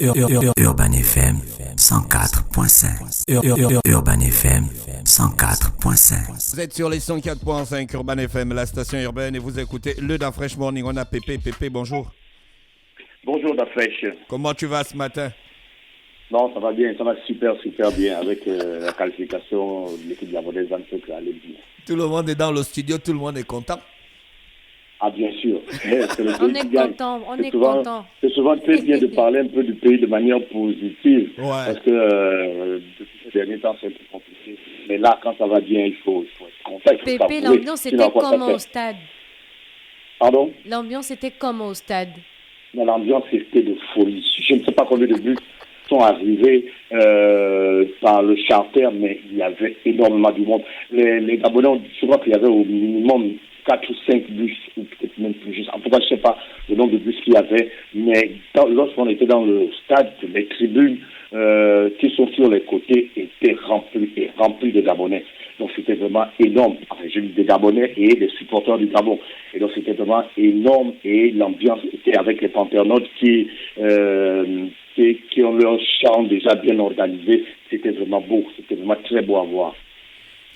Urban FM 104.5. Urban FM 104.5. Vous êtes sur les 104.5 Urban FM, la station urbaine, et vous écoutez le Da Fresh Morning. On a Pépé. Pépé, bonjour. Bonjour Da Fresh. Comment tu vas ce matin? Non, ça va bien, ça va super bien avec la qualification de l'équipe de la Modèle 25 à bien. Tout le monde est dans le studio, tout le monde est content. Ah bien sûr. On est content. C'est souvent très bien de parler un peu du pays de manière positive. Ouais. Parce que depuis ces derniers temps, c'est un peu compliqué. Mais là, quand ça va bien, il faut être content. Pépé, l'ambiance était comment au stade? Pardon? L'ambiance était comment au stade? Mais l'ambiance était de folie. Je ne sais pas combien de buts sont arrivés par le charter, mais il y avait énormément de monde. Les Gabonais, je crois qu'il y avait au minimum 4 ou 5 bus, ou peut-être même plus juste. En tout cas, je ne sais pas le nombre de bus qu'il y avait, mais lorsqu'on était dans le stade, les tribunes qui sont sur les côtés étaient remplies de Gabonais. Donc c'était vraiment énorme. Enfin, j'ai vu des Gabonais et des supporters du Gabon. Et donc c'était vraiment énorme, et l'ambiance était avec les panternautes qui ont leur chant déjà bien organisé. C'était vraiment beau, c'était vraiment très beau à voir.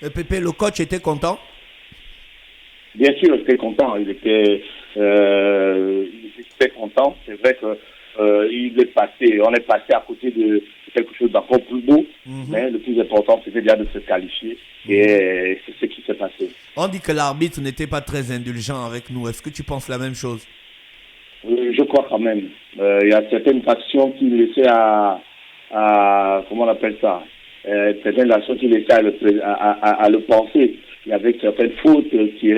Et Pépé, le coach était content? Bien sûr, il était content. Il était très content. C'est vrai que on est passé à côté de quelque chose d'encore plus beau. Mais le plus important, c'était déjà de se qualifier. Et c'est ce qui s'est passé. On dit que l'arbitre n'était pas très indulgent avec nous. Est-ce que tu penses la même chose? Je crois quand même. Il y a certaines actions qui laissaient à comment on appelle ça? Certaines actions qui laissaient à le penser. Il y avait certaines fautes qui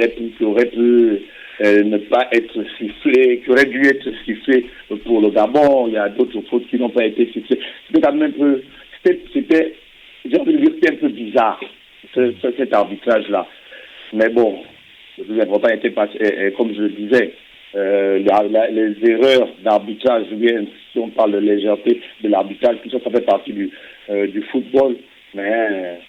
auraient pu ne pas être sifflées, qui auraient dû être sifflées pour le Gabon. Il y a d'autres fautes qui n'ont pas été sifflées. C'était quand même un peu, j'ai envie de dire, c'était un peu bizarre, cet arbitrage-là. Mais bon, le plus important était passé, comme je le disais, les erreurs d'arbitrage, bien, si on parle de légèreté de l'arbitrage, tout ça, ça fait partie du football. Mais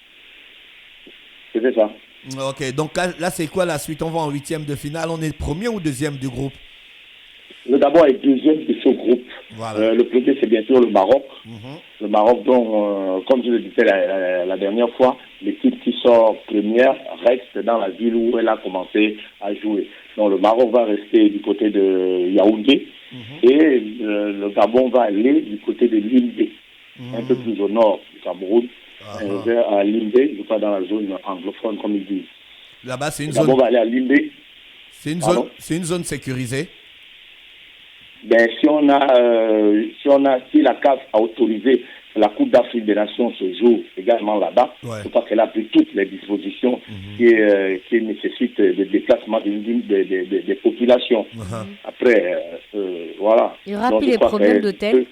c'était ça. Ok, donc là c'est quoi la suite? On va en 8e de finale. On est premier ou deuxième du groupe? Le Gabon est deuxième de ce groupe. Voilà. Le premier, c'est bien sûr le Maroc. Le Maroc, dont, comme je le disais la dernière fois, l'équipe qui sort première reste dans la ville où elle a commencé à jouer. Donc le Maroc va rester du côté de Yaoundé et le Gabon va aller du côté de Limbé, un peu plus au nord du Cameroun. À Limbé, je crois dans la zone anglophone, comme ils disent. Là-bas, c'est une zone. On va aller à Limbé. C'est une zone sécurisée. Ben, si la CAF a autorisé la Coupe d'Afrique des Nations se joue également là-bas, je crois qu'elle a pris toutes les dispositions qui nécessitent le déplacement des populations. Après, voilà. Il n'y aura plus de problèmes d'hôtel?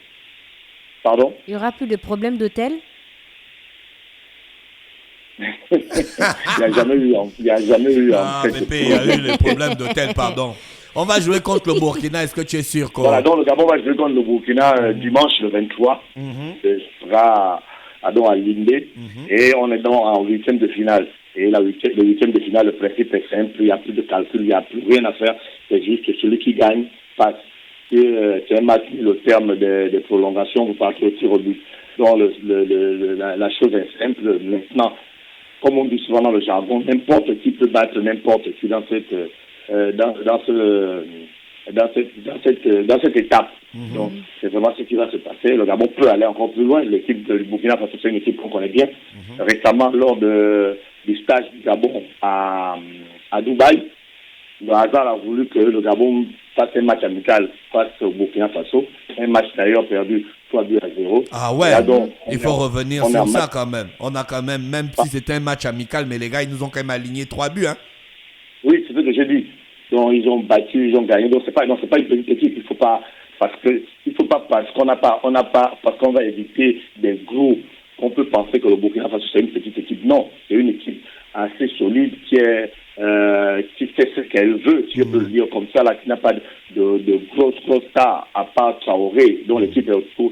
Pardon? Il n'y aura plus de problèmes d'hôtel? Il n'y a jamais eu. Pépé, il y a eu les problèmes d'hôtel, pardon. On va jouer contre le Burkina, est-ce que tu es sûr quoi? Voilà, donc le Gabon va jouer contre le Burkina dimanche le 23. Ce sera à Limbé. Et on est donc en 8e de finale. Et le 8e de finale, le principe est simple, il n'y a plus de calcul, il n'y a plus rien à faire. C'est juste que celui qui gagne passe. C'est un match, le terme des prolongations, vous partez au tir au but. Donc la chose est simple. Maintenant, comme on dit souvent dans le jargon, n'importe qui peut battre n'importe qui dans cette étape. Donc c'est vraiment ce qui va se passer. Le Gabon peut aller encore plus loin. L'équipe du Burkina Faso, c'est une équipe qu'on connaît bien. Récemment, lors du stage du Gabon à Dubaï, le hasard a voulu que le Gabon fasse un match amical face au Burkina Faso. Un match d'ailleurs perdu 3-0. Ah ouais, donc, il faut revenir sur ça quand même. On a quand même si c'était un match amical, mais les gars, ils nous ont quand même aligné 3 buts. Hein? Oui, c'est ce que j'ai dit. Donc ils ont battu, ils ont gagné. Donc c'est pas une petite équipe. Il faut pas parce qu'on va éviter des gros. On peut penser que le Burkina Faso c'est une petite équipe. Non, c'est une équipe assez solide qui fait ce qu'elle veut, si je peux le dire comme ça, là, qui n'a pas de grosses stars à part Traoré, dont l'équipe est autour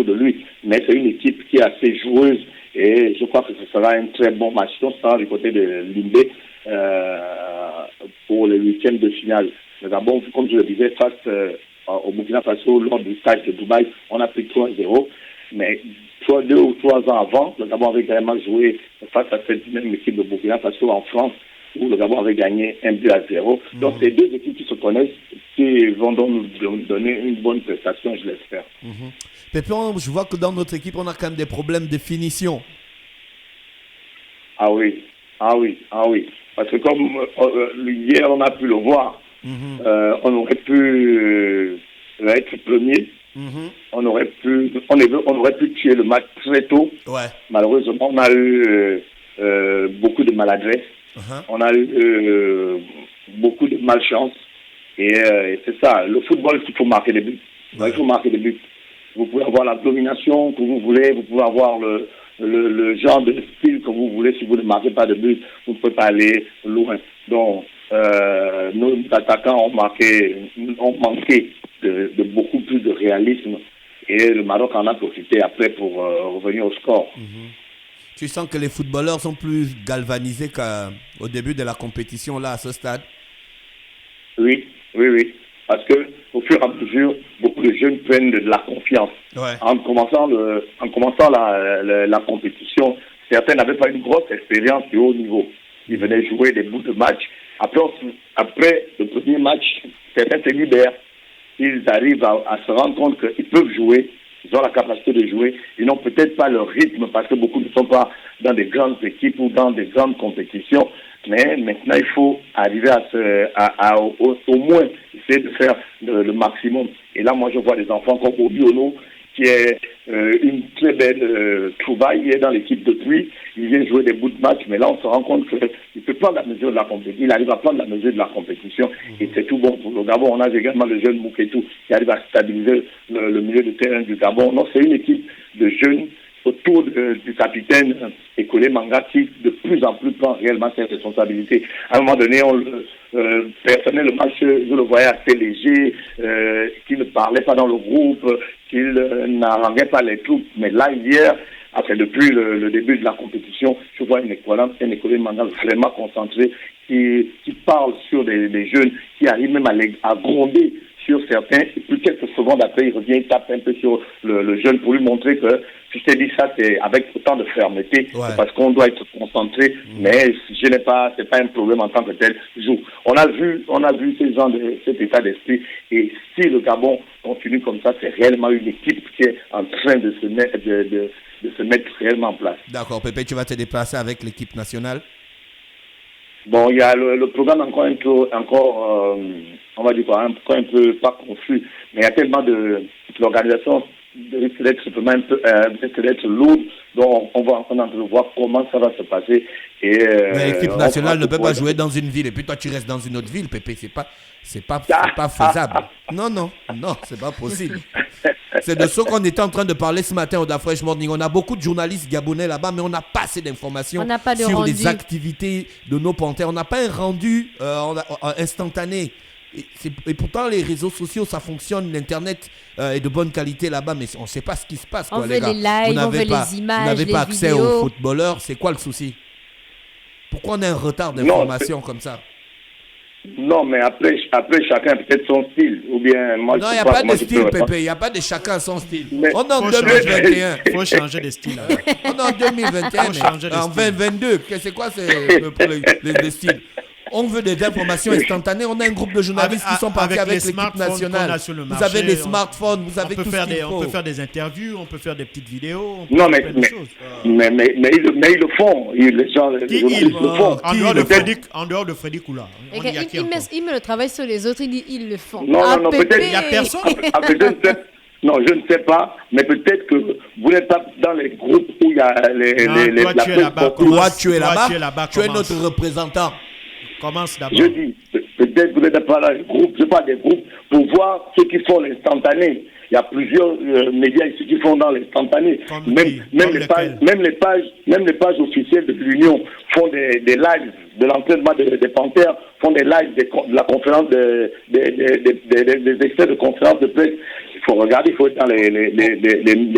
de lui. Mais c'est une équipe qui est assez joueuse et je crois que ce sera un très bon match. Donc, ça sera du côté de Limbé pour les 8e de finale. Le Gabon, comme je le disais, face au Burkina Faso lors du stage de Dubaï. On a pris 3-0. Mais 2 ou 3 ans avant, le Gabon avait carrément joué face à cette même équipe de Burkina Faso en France, où le Gabon avait gagné 1-0. Donc, c'est 2 équipes qui se connaissent, qui vont donc nous donner une bonne prestation, je l'espère. Pépin, je vois que dans notre équipe, on a quand même des problèmes de finition. Ah oui. Parce que comme hier, on a pu le voir, on aurait pu être premier. On aurait pu tuer le match très tôt. Ouais. Malheureusement, on a eu beaucoup de maladresse. On a eu beaucoup de malchance. Et c'est ça. Le football, il faut marquer des buts. Ouais. Il faut marquer des buts. Vous pouvez avoir la domination que vous voulez. Vous pouvez avoir le genre de style que vous voulez. Si vous ne marquez pas de but, vous ne pouvez pas aller loin. Donc, nos attaquants ont manqué de beaucoup plus de réalisme. Et le Maroc en a profité après pour revenir au score. Tu sens que les footballeurs sont plus galvanisés qu'au début de la compétition, là, à ce stade? Oui. Parce que au fur et à mesure, beaucoup de jeunes prennent de la confiance. Ouais. En commençant la compétition, certains n'avaient pas une grosse expérience de haut niveau. Ils venaient jouer des bouts de match. Après le premier match, certains se libèrent. Ils arrivent à se rendre compte qu'ils peuvent jouer. Ils ont la capacité de jouer. Ils n'ont peut-être pas le rythme parce que beaucoup ne sont pas dans des grandes équipes ou dans des grandes compétitions. Mais maintenant, il faut arriver au moins essayer de faire le maximum. Et là, moi, je vois des enfants comme Obiono, qui est une très belle trouvaille. Il est dans l'équipe depuis. Il vient jouer des bouts de match. Mais là, on se rend compte qu'il peut prendre la mesure de la compétition. Il arrive à prendre la mesure de la compétition. Et c'est tout bon pour le Gabon. On a également le jeune Mouketou qui arrive à stabiliser le milieu de terrain du Gabon. Non, c'est une équipe de jeunes autour du capitaine Ekole Manga qui de plus en plus prend réellement ses responsabilités. À un moment donné, personnellement, je le voyais assez léger, qu'il ne parlait pas dans le groupe, qu'il n'haranguait pas les troupes. Mais là, hier, depuis le début de la compétition, je vois un Ekole Manga vraiment concentré qui parle sur des jeunes, qui arrive même à gronder sur certains, et puis quelques secondes après, il revient, il tape un peu sur le jeune pour lui montrer que, si je t'ai dit ça, c'est avec autant de fermeté, c'est parce qu'on doit être concentré, mais c'est pas un problème en tant que tel. On a vu cet état d'esprit, et si le Gabon continue comme ça, c'est réellement une équipe qui est en train de se mettre réellement en place. D'accord, Pépé, tu vas te déplacer avec l'équipe nationale? Bon, il y a le programme encore on va dire quoi, encore un peu pas confus, mais il y a tellement l'organisation risque d'être lourde, donc on va voir comment ça va se passer. Mais l'équipe nationale ne peut pas jouer dans une ville et puis toi tu restes dans une autre ville, Pépé, c'est pas faisable. Non, c'est pas possible. C'est de ce qu'on était en train de parler ce matin au Da Fresh Morning. On a beaucoup de journalistes gabonais là-bas, mais on n'a pas assez d'informations sur les activités de nos panthères. On n'a pas un rendu instantané. Et pourtant, les réseaux sociaux, ça fonctionne. L'Internet est de bonne qualité là-bas, mais on ne sait pas ce qui se passe. On veut les lives, on veut les images, vous n'avez pas accès vidéos. aux footballeurs. C'est quoi le souci? Pourquoi on a un retard d'information comme ça? Non, mais après chacun a peut-être son style. Ou bien, moi, non, il n'y a pas de style, Pépé. Il n'y a pas de chacun son style. Mais on est en 2021. Il faut changer de style. On est en 2021. En 2022, c'est quoi le style? On veut des informations instantanées. On a un groupe de journalistes qui sont partis avec l'équipe nationale. Vous avez des smartphones, vous avez tout ce qu'il faut. On peut faire des interviews, on peut faire des petites vidéos. Non, mais ils le font. Les gens le font. En dehors de Freddy Koula. Il met le travail sur les autres, ils le font. Non, peut-être. Il n'y a personne. Non, je ne sais pas, mais peut-être que vous n'êtes pas dans les groupes où il y a Toi, tu es là-bas. Tu es notre représentant. Commence d'abord. Je dis, peut-être que vous n'êtes pas dans les groupes, je parle des groupes, pour voir ceux qui font l'instantané. Il y a plusieurs médias ici qui font dans l'instantané. Même les pages officielles de l'Union font des lives de l'entraînement des Panthères, font des lives de la conférence, des extraits de conférences de presse. Il faut regarder, il faut être dans les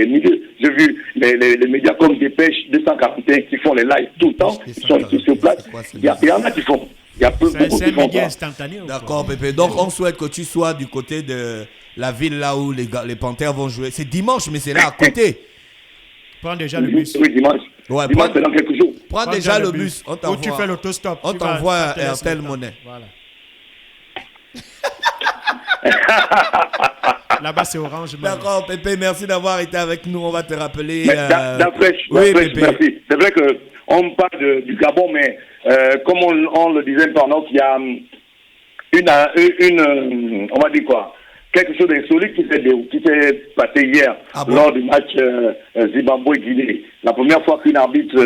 milieux. J'ai vu les médias comme Dépêche 241 qui font les lives tout le temps, qui sont sur place. Il y en a qui font. C'est un média instantané. D'accord, Pépé. Donc, on souhaite que tu sois du côté de la ville là où les Panthères vont jouer. C'est dimanche, mais c'est là à côté. Prends déjà le bus. Oui, dimanche. Ouais, Dimanche, c'est dans quelques jours. Prends déjà le bus. On Ou tu fais l'autostop. On Tu vas- t'envoie ça te laisse RTL le temps. Monnaie. Voilà. Là-bas, c'est Orange. Man. D'accord, Pépé, merci d'avoir été avec nous. On va te rappeler. Mais d'après, oui, Pépé. merci. C'est vrai qu'on parle du Gabon, mais comme on le disait pendant qu'il y a on va dire quoi, quelque chose d'insolite qui s'est passé hier lors du match Zimbabwe-Guinée. La première fois qu'une arbitre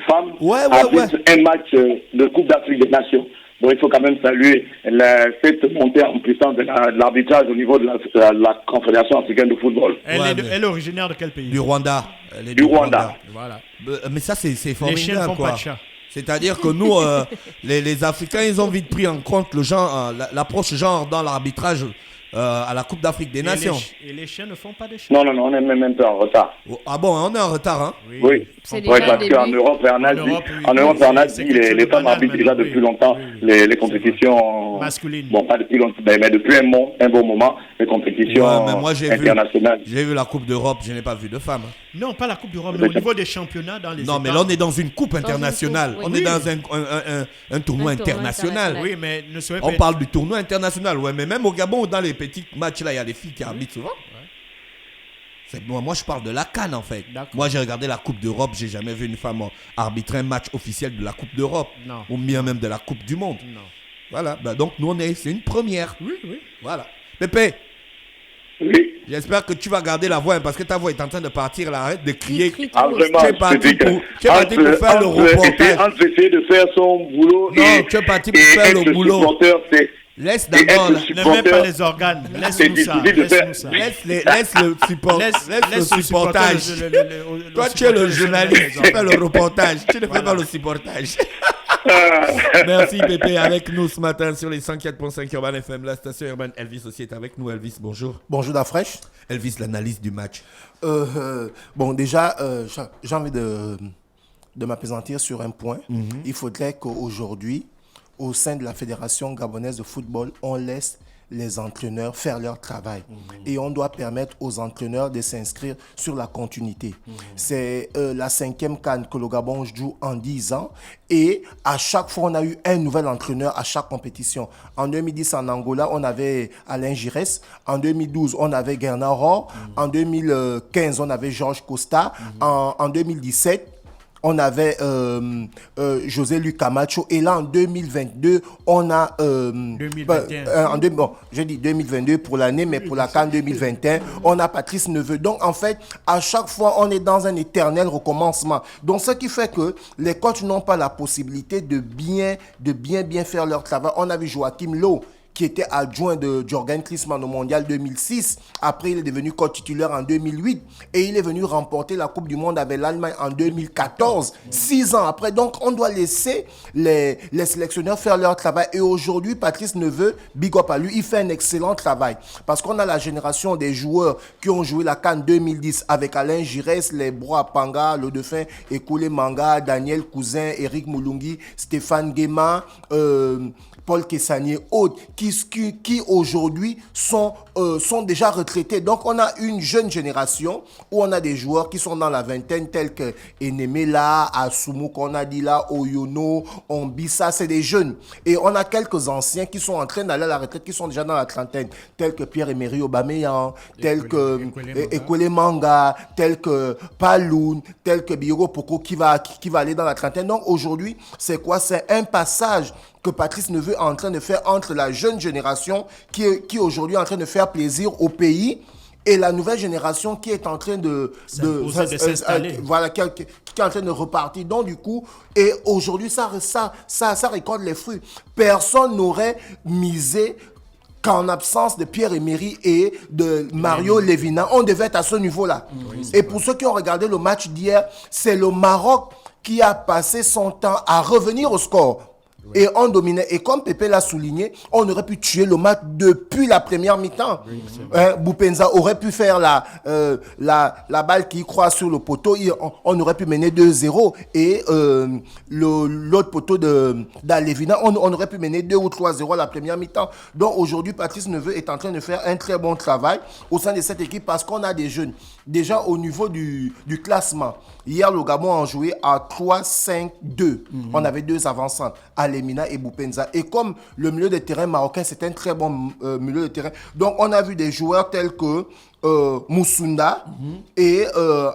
femme arbitre un match de Coupe d'Afrique des Nations. Bon, il faut quand même saluer cette montée en puissance de l'arbitrage au niveau de la Confédération africaine de football. Elle est originaire de quel pays? Du Rwanda. Elle est Du Rwanda. Voilà. Mais ça, c'est formidable. Les chiens ne font quoi. pas de chat. C'est-à-dire que nous, les Africains, ils ont vite pris en compte le genre, l'approche genre dans l'arbitrage à la Coupe d'Afrique des Nations. Et les chiens ne font pas de chiens. Non, on est même un peu en retard. Ah bon, on est en retard, hein? Oui. C'est Ouais, déjà parce qu'en Europe et en Asie, c'est quelque chose les de femmes banal arbitrent déjà maintenant, depuis oui. longtemps Oui. les compétitions Masculines. Bon, pas depuis longtemps, mais depuis un bon moment, les compétitions Ouais, mais moi, internationales. j'ai vu la Coupe d'Europe, je n'ai pas vu de femmes. Hein. Non, pas la Coupe d'Europe, mais au niveau des championnats dans les Non, États. mais là, on est dans une coupe internationale. coupe, On oui. est dans un tournoi international. international. Oui, mais ne serait On pas... parle du tournoi international, ouais, mais même au Gabon, dans les petits matchs, là, il y a des filles qui arbitrent souvent. Moi, je parle de la CAN, en fait. D'accord. Moi, j'ai regardé la Coupe d'Europe, j'ai jamais vu une femme arbitrer un match officiel de la Coupe d'Europe. Non. Ou bien même de la Coupe du Monde. Non. Voilà, bah, donc nous, c'est une première. Oui. Voilà. Pépé, Oui. j'espère que tu vas garder la voix, hein, parce que ta voix est en train de partir, là, arrête de crier. crie Ah, trop. vraiment, Tu es parti c'est pour faire le reportage. Entre essayer de faire son boulot Non, tu es parti pour faire le boulot. Supporter, c'est Laisse et d'abord, être là. Ne mets pas les organes. Laisse-nous ça. difficile de faire. Laisse-nous ça. Laisse le support, laisse le supportage. Toi, tu es le journaliste, tu fais le reportage, tu ne fais pas le supportage. Merci Pépé, avec nous ce matin sur les 104.5 Urban FM, la station urbaine. Elvis aussi est avec nous. Elvis, bonjour. Bonjour Dafresh. Elvis, l'analyse du match. Bon, déjà, j'ai envie de m'appesantir sur un point. Il faudrait qu'aujourd'hui, au sein de la Fédération gabonaise de football, on laisse les entraîneurs faire leur travail. Et on doit permettre aux entraîneurs de s'inscrire sur la continuité. C'est la 5e CAN que le Gabon joue en 10 ans. Et à chaque fois, on a eu un nouvel entraîneur à chaque compétition. En 2010, en Angola, on avait Alain Giresse. En 2012, on avait Gernard Rohr. En 2015, on avait Georges Costa. En 2017, on avait José Luc Camacho. Et là, en 2022, on a... 2021. Je dis 2022 pour l'année, mais pour la CAN 2021, on a Patrice Neveu. Donc, en fait, à chaque fois, on est dans un éternel recommencement. Donc, ce qui fait que les coachs n'ont pas la possibilité de bien faire leur travail. On a vu Joachim Low, qui était adjoint de Jürgen Klinsmann au Mondial 2006. Après, il est devenu coach titulaire en 2008 et il est venu remporter la Coupe du Monde avec l'Allemagne en 2014, 6 ans après. Donc, on doit laisser les sélectionneurs faire leur travail. Et aujourd'hui, Patrice Neveu, big up à lui, il fait un excellent travail. Parce qu'on a la génération des joueurs qui ont joué la CAN 2010 avec Alain Giresse, les Broa Panga, le Dauphin, Ekoulé Manga, Daniel Cousin, Eric Moulungi, Stéphane Guéma, Paul Kessanier, autres, qui aujourd'hui sont déjà retraités. Donc, on a une jeune génération où on a des joueurs qui sont dans la vingtaine, tels que Enemela, Asumu, qu'on a dit là, Oyono, Ombissa, c'est des jeunes. Et on a quelques anciens qui sont en train d'aller à la retraite, qui sont déjà dans la trentaine, tels que Pierre-Emerick Aubameyang, tels que Ekoulé Manga, tels que Paloun, tels que Bioro Poko qui va aller dans la trentaine. Donc, aujourd'hui, c'est quoi? C'est un passage que Patrice Neveu est en train de faire entre la jeune génération qui aujourd'hui est en train de faire plaisir au pays et la nouvelle génération qui est en train de s'installer. Voilà, qui est en train de repartir. Donc du coup, et aujourd'hui ça récolte les fruits. Personne n'aurait misé qu'en absence de Pierre-Emerick et de Mario Lemina, on devait être à ce niveau-là. Et pour ceux qui ont regardé le match d'hier, c'est le Maroc qui a passé son temps à revenir au score. Et on dominait. Et comme Pépé l'a souligné, on aurait pu tuer le match depuis la première mi-temps. Boupenza aurait pu faire la balle qui croise sur le poteau. On aurait pu mener 2-0. Et l'autre poteau d'Alevina, on aurait pu mener 2 ou 3-0 à la première mi-temps. Donc aujourd'hui, Patrice Neveu est en train de faire un très bon travail au sein de cette équipe parce qu'on a des jeunes. Déjà au niveau du classement, hier le Gabon a joué à 3-5-2. On avait 2 avant-centres, Alemina et Boupenza. Et comme le milieu de terrain marocain, c'est un très bon milieu de terrain. Donc on a vu des joueurs tels que Moussunda et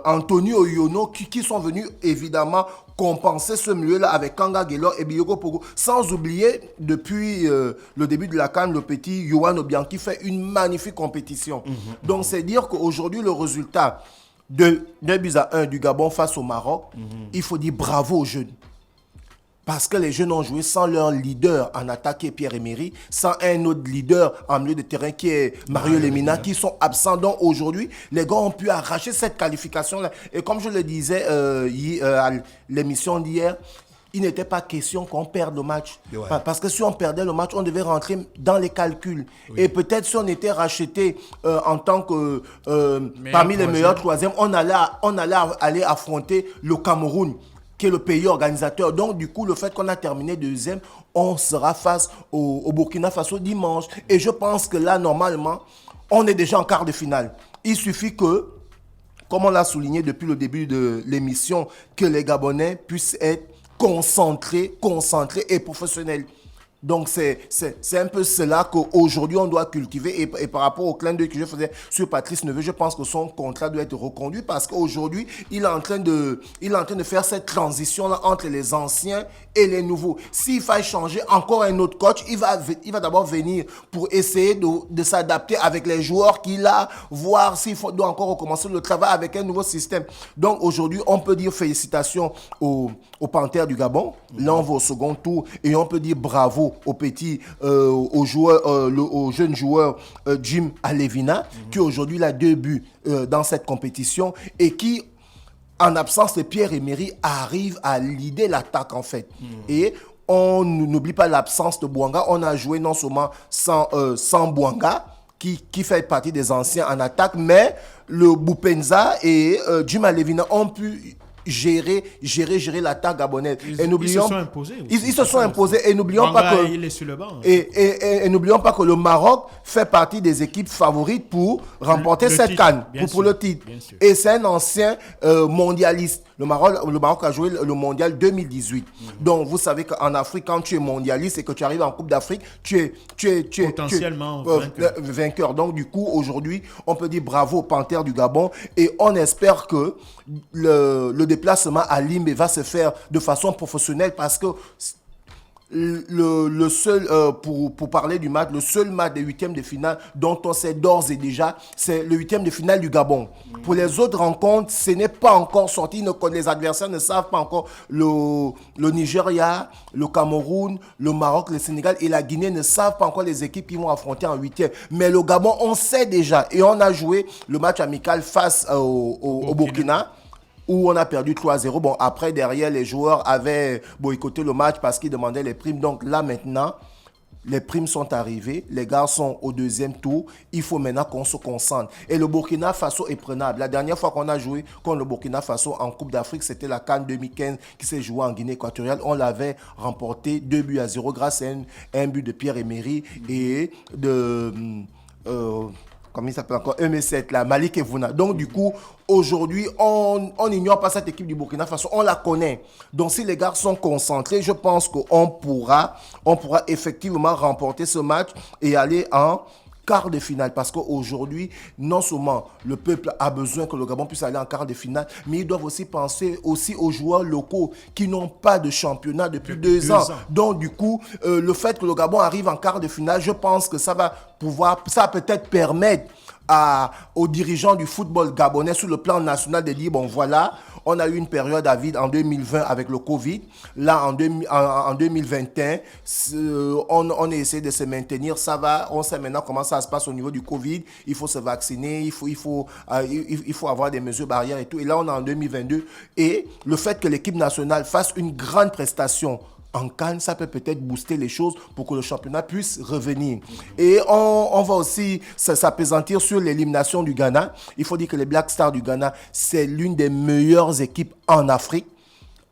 Anthony Oyono qui sont venus évidemment compenser ce milieu-là avec Kanga Gelor et Biyogo Pogo. Sans oublier, depuis le début de la CAN, le petit Yohan Obianchi fait une magnifique compétition. Donc c'est dire qu'aujourd'hui, le résultat de 2-1 du Gabon face au Maroc, il faut dire bravo aux jeunes. Parce que les jeunes ont joué sans leur leader en attaque qui est Pierre-Emerick, sans un autre leader en milieu de terrain qui est Mario Lemina, qui sont absents. Donc aujourd'hui, les gars ont pu arracher cette qualification-là. Et comme je le disais à l'émission d'hier, il n'était pas question qu'on perde le match. Ouais. Parce que si on perdait le match, on devait rentrer dans les calculs. Oui. Et peut-être si on était racheté en tant que parmi les meilleurs troisièmes, on allait aller affronter le Cameroun, qui est le pays organisateur. Donc, du coup, le fait qu'on a terminé 2e, on sera face au Burkina Faso dimanche. Et je pense que là, normalement, on est déjà en quart de finale. Il suffit que, comme on l'a souligné depuis le début de l'émission, que les Gabonais puissent être concentrés et professionnels. Donc, c'est un peu cela qu'aujourd'hui, on doit cultiver. Et par rapport au clin d'œil que je faisais sur Patrice Neveu, je pense que son contrat doit être reconduit parce qu'aujourd'hui, il est en train de faire cette transition-là entre les anciens et les nouveaux. S'il faille changer encore un autre coach, il va d'abord venir pour essayer de s'adapter avec les joueurs qu'il a, voir s'il doit encore recommencer le travail avec un nouveau système. Donc, aujourd'hui, on peut dire félicitations aux Panthères du Gabon. Là, on va au second tour et on peut dire bravo aux jeunes joueurs Jim Alevina, qui aujourd'hui a 2 buts dans cette compétition et qui, en absence de Pierre-Emerick, arrive à leader l'attaque en fait. Et on n'oublie pas l'absence de Bouanga. On a joué non seulement sans Bouanga, qui fait partie des anciens en attaque, mais le Boupenza et Jim Alevina ont pu gérer l'attaque gabonaise. Ils se sont imposés. Ils se sont imposés. Et n'oublions pas que il est sur le banc. Et n'oublions pas que le Maroc fait partie des équipes favorites pour remporter cette CAN, pour le titre. Et c'est un ancien mondialiste. Le Maroc a joué le mondial 2018. Donc vous savez qu'en Afrique, quand tu es mondialiste et que tu arrives en Coupe d'Afrique, tu es potentiellement vainqueur. Donc du coup, aujourd'hui, on peut dire bravo aux Panthères du Gabon et on espère que le déplacement à Limbe va se faire de façon professionnelle parce que le seul, pour parler du match, le seul match des 8e de finale dont on sait d'ores et déjà, c'est le 8e de finale du Gabon. Pour les autres rencontres, ce n'est pas encore sorti. Les adversaires ne savent pas encore. Le Nigeria, le Cameroun, le Maroc, le Sénégal et la Guinée ne savent pas encore les équipes qui vont affronter en 8e. Mais le Gabon, on sait déjà. Et on a joué le match amical face au Burkina, où on a perdu 3-0. Bon, après, derrière, les joueurs avaient boycotté le match parce qu'ils demandaient les primes. Donc là, maintenant, les primes sont arrivées. Les gars sont au 2e tour. Il faut maintenant qu'on se concentre. Et le Burkina Faso est prenable. La dernière fois qu'on a joué contre le Burkina Faso en Coupe d'Afrique, c'était la CAN 2015 qui s'est jouée en Guinée équatoriale. On l'avait remporté 2-0 grâce à un but de Pierre-Emerick et de... comme il s'appelle encore, M7, là, Malik Evuna. Donc, du coup, aujourd'hui, on n'ignore pas cette équipe du Burkina Faso, on la connaît. Donc, si les gars sont concentrés, je pense qu'on pourra effectivement remporter ce match et aller en quart de finale. Parce qu'aujourd'hui, non seulement le peuple a besoin que le Gabon puisse aller en quart de finale, mais ils doivent aussi penser aussi aux joueurs locaux qui n'ont pas de championnat depuis 2 ans. Donc, du coup, le fait que le Gabon arrive en quart de finale, je pense que ça va peut-être permettre aux dirigeants du football gabonais sur le plan national de dire, bon voilà, on a eu une période à vide en 2020 avec le Covid. Là, en 2021, on a essayé de se maintenir. Ça va, on sait maintenant comment ça se passe au niveau du Covid. Il faut se vacciner, il faut avoir des mesures barrières et tout. Et là, on est en 2022. Et le fait que l'équipe nationale fasse une grande prestation en CAN, ça peut peut-être booster les choses pour que le championnat puisse revenir. Et on va aussi s'appesantir sur l'élimination du Ghana. Il faut dire que les Black Stars du Ghana, c'est l'une des meilleures équipes en Afrique.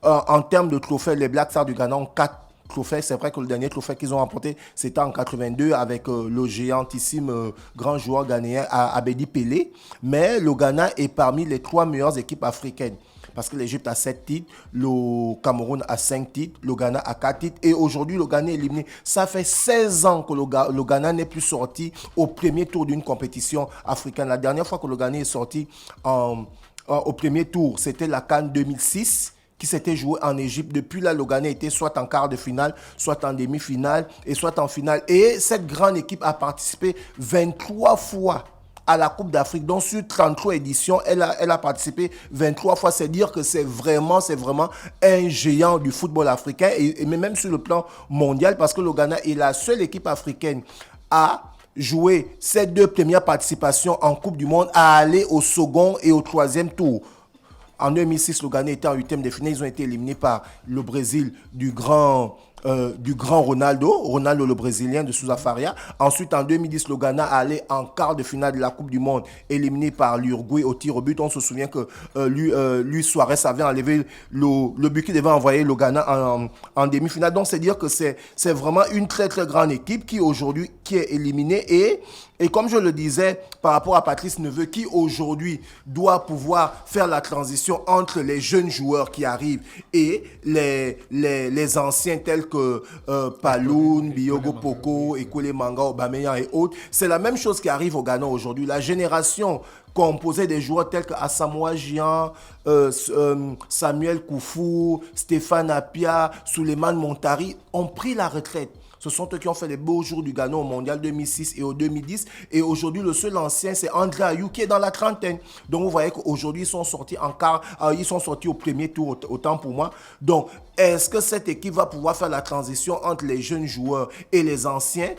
En termes de trophées, les Black Stars du Ghana ont 4 trophées. C'est vrai que le dernier trophée qu'ils ont remporté, c'était en 82 avec le géantissime grand joueur ghanéen Abedi Pelé. Mais le Ghana est parmi les 3 meilleures équipes africaines. Parce que l'Égypte a 7 titres, le Cameroun a 5 titres, le Ghana a 4 titres. Et aujourd'hui, le Ghana est éliminé. Ça fait 16 ans que le Ghana n'est plus sorti au premier tour d'une compétition africaine. La dernière fois que le Ghana est sorti au premier tour, c'était la CAN 2006 qui s'était jouée en Égypte. Depuis là, le Ghana était soit en quart de finale, soit en demi-finale et soit en finale. Et cette grande équipe a participé 23 fois à la Coupe d'Afrique. Donc, sur 33 éditions, elle a participé 23 fois. C'est dire que c'est vraiment un géant du football africain et même sur le plan mondial parce que le Ghana est la seule équipe africaine à jouer ses 2 premières participations en Coupe du Monde, à aller au second et au 3e tour. En 2006, le Ghana était en 8e de finale. Ils ont été éliminés par le Brésil du grand Ronaldo le Brésilien de Sousa Faria. Ensuite, en 2010, le Ghana allait en quart de finale de la Coupe du Monde, éliminé par l'Uruguay au tir au but. On se souvient que Luis Suarez avait enlevé le but qui devait envoyer le Ghana en demi-finale. Donc, c'est dire que c'est vraiment une très, très grande équipe qui aujourd'hui qui est éliminée. Et comme je le disais, par rapport à Patrice Neveu, qui aujourd'hui doit pouvoir faire la transition entre les jeunes joueurs qui arrivent et les anciens tels que Paloun, Biogo Poko, Ekole Manga, Aubameyang et autres. C'est la même chose qui arrive au Ghana aujourd'hui. La génération composée des joueurs tels que Asamoah Gyan, Samuel Koufou, Stéphane Apia, Souleymane Montari ont pris la retraite. Ce sont eux qui ont fait les beaux jours du Ghana au Mondial 2006 et au 2010. Et aujourd'hui, le seul ancien, c'est André Ayou qui est dans la trentaine. Donc, vous voyez qu'aujourd'hui, ils sont sortis ils sont sortis au premier tour, autant pour moi. Donc, est-ce que cette équipe va pouvoir faire la transition entre les jeunes joueurs et les anciens?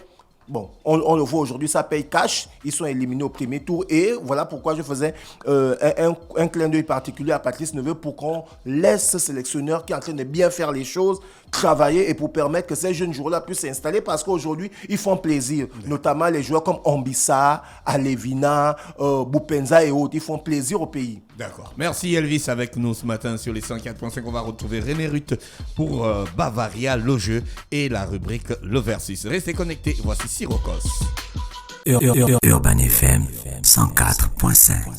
Bon, on le voit aujourd'hui, ça paye cash. Ils sont éliminés au premier tour. Et voilà pourquoi je faisais un clin d'œil particulier à Patrice Neveu pour qu'on laisse ce sélectionneur qui est en train de bien faire les choses travailler et pour permettre que ces jeunes joueurs-là puissent s'installer parce qu'aujourd'hui, ils font plaisir. Notamment les joueurs comme Ambissa, Alevina, Boupenza et autres. Ils font plaisir au pays. D'accord. Merci Elvis avec nous ce matin sur les 104.5. On va retrouver René Ruth pour Bavaria, le jeu et la rubrique Le Versus. Restez connectés. Voici Sirocos. Urban FM 104.5.